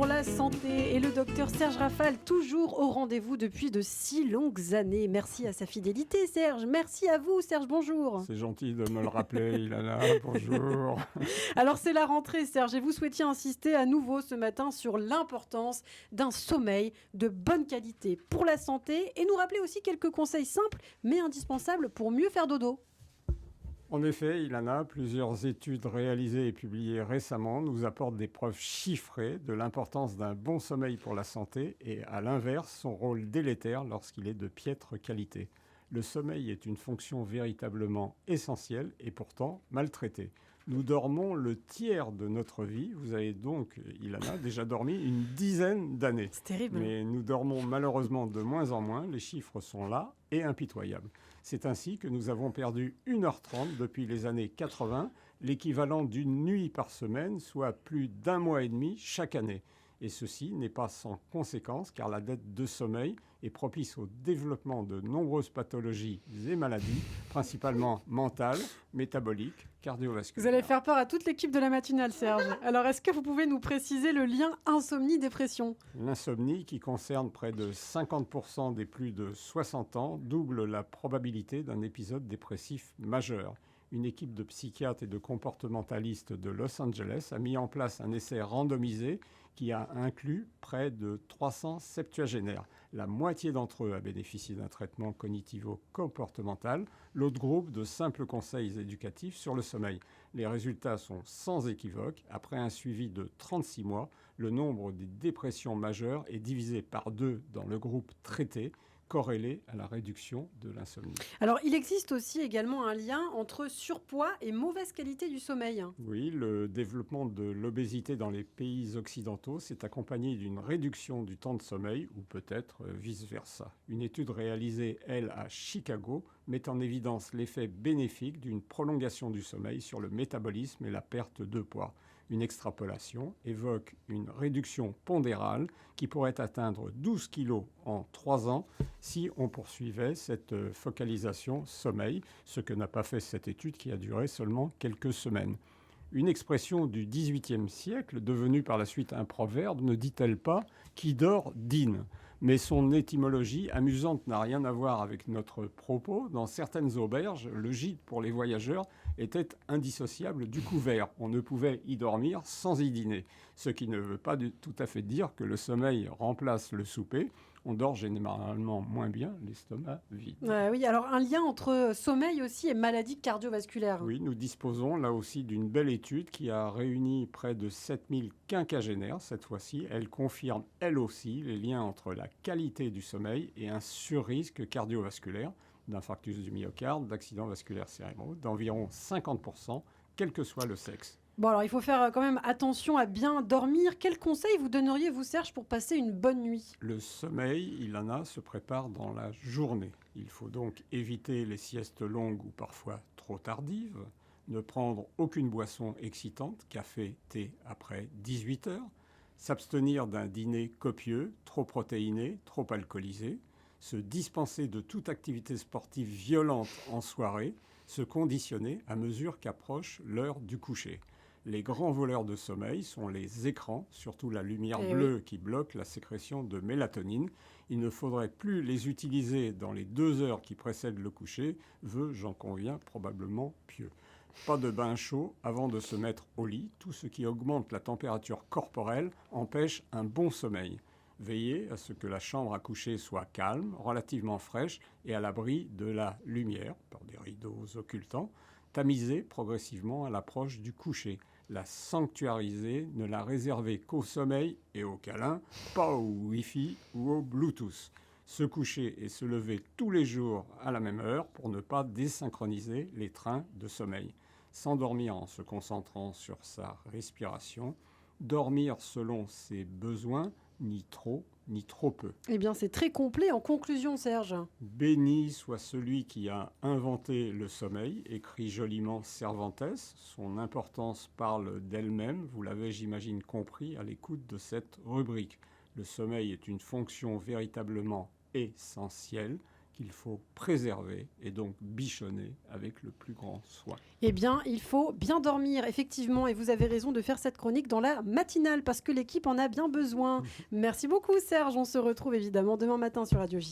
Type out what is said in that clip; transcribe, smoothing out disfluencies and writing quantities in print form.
sur la santé et le docteur Serge Rafal, toujours au rendez-vous depuis de si longues années. Merci à sa fidélité, Serge. Merci à vous, Serge, bonjour. C'est gentil de me le rappeler, Ilana, bonjour. Alors c'est la rentrée, Serge, et vous souhaitiez insister à nouveau ce matin sur l'importance d'un sommeil de bonne qualité pour la santé et nous rappeler aussi quelques conseils simples mais indispensables pour mieux faire dodo. En effet, Ilana, plusieurs études réalisées et publiées récemment nous apportent des preuves chiffrées de l'importance d'un bon sommeil pour la santé et, à l'inverse, son rôle délétère lorsqu'il est de piètre qualité. Le sommeil est une fonction véritablement essentielle et pourtant maltraitée. Nous dormons le tiers de notre vie. Vous avez donc, Ilana, déjà dormi une dizaine d'années. C'est terrible. Mais nous dormons malheureusement de moins en moins. Les chiffres sont là et impitoyables. C'est ainsi que nous avons perdu 1h30 depuis les années 80, l'équivalent d'une nuit par semaine, soit plus d'1 mois et demi chaque année. Et ceci n'est pas sans conséquence car la dette de sommeil est propice au développement de nombreuses pathologies et maladies, principalement mentales, métaboliques, cardiovasculaires. Vous allez faire peur à toute l'équipe de la matinale, Serge. Alors est-ce que vous pouvez nous préciser le lien insomnie-dépression ? L'insomnie, qui concerne près de 50% des plus de 60 ans, double la probabilité d'un épisode dépressif majeur. Une équipe de psychiatres et de comportementalistes de Los Angeles a mis en place un essai randomisé qui a inclus près de 300 septuagénaires. La moitié d'entre eux a bénéficié d'un traitement cognitivo-comportemental, l'autre groupe de simples conseils éducatifs sur le sommeil. Les résultats sont sans équivoque. Après un suivi de 36 mois, le nombre des dépressions majeures est divisé par 2 dans le groupe traité, corrélé à la réduction de l'insomnie. Alors, il existe aussi également un lien entre surpoids et mauvaise qualité du sommeil. Oui, le développement de l'obésité dans les pays occidentaux s'est accompagné d'une réduction du temps de sommeil, ou peut-être vice-versa. Une étude réalisée, elle, à Chicago, met en évidence l'effet bénéfique d'une prolongation du sommeil sur le métabolisme et la perte de poids. Une extrapolation évoque une réduction pondérale qui pourrait atteindre 12 kg en 3 ans si on poursuivait cette focalisation sommeil, ce que n'a pas fait cette étude qui a duré seulement quelques semaines. Une expression du XVIIIe siècle, devenue par la suite un proverbe, ne dit-elle pas « qui dort dîne ». Mais son étymologie amusante n'a rien à voir avec notre propos. Dans certaines auberges, le gîte pour les voyageurs était indissociable du couvert. On ne pouvait y dormir sans y dîner. Ce qui ne veut pas tout à fait dire que le sommeil remplace le souper. On dort généralement moins bien, l'estomac vide. Oui, alors un lien entre sommeil aussi et maladies cardiovasculaires. Oui, nous disposons là aussi d'une belle étude qui a réuni près de 7000 quinquagénaires cette fois-ci. Elle confirme elle aussi les liens entre la qualité du sommeil et un surrisque cardiovasculaire, d'infarctus du myocarde, d'accidents vasculaires cérébraux, d'environ 50%, quel que soit le sexe. Bon, alors il faut faire quand même attention à bien dormir. Quels conseils vous donneriez, vous, Serge, pour passer une bonne nuit ? Le sommeil, Ilana, se prépare dans la journée. Il faut donc éviter les siestes longues ou parfois trop tardives, ne prendre aucune boisson excitante, café, thé, après 18 heures, s'abstenir d'un dîner copieux, trop protéiné, trop alcoolisé, se dispenser de toute activité sportive violente en soirée, se conditionner à mesure qu'approche l'heure du coucher. Les grands voleurs de sommeil sont les écrans, surtout la lumière bleue qui bloque la sécrétion de mélatonine. Il ne faudrait plus les utiliser dans les 2 heures qui précèdent le coucher, vœu, j'en conviens, probablement pieux. Pas de bain chaud avant de se mettre au lit. Tout ce qui augmente la température corporelle empêche un bon sommeil. Veillez à ce que la chambre à coucher soit calme, relativement fraîche et à l'abri de la lumière, par des rideaux occultants. Tamiser progressivement à l'approche du coucher. La sanctuariser, ne la réserver qu'au sommeil et au câlin, pas au Wi-Fi ou au Bluetooth. Se coucher et se lever tous les jours à la même heure pour ne pas désynchroniser les trains de sommeil. S'endormir en se concentrant sur sa respiration. Dormir selon ses besoins, ni trop peu. Eh bien, c'est très complet. En conclusion, Serge. Béni soit celui qui a inventé le sommeil, écrit joliment Cervantes. Son importance parle d'elle-même. Vous l'avez, j'imagine, compris à l'écoute de cette rubrique. Le sommeil est une fonction véritablement essentielle qu'il faut préserver et donc bichonner avec le plus grand soin. Eh bien, il faut bien dormir, effectivement, et vous avez raison de faire cette chronique dans la matinale, parce que l'équipe en a bien besoin. Merci beaucoup, Serge. On se retrouve évidemment demain matin sur Radio J.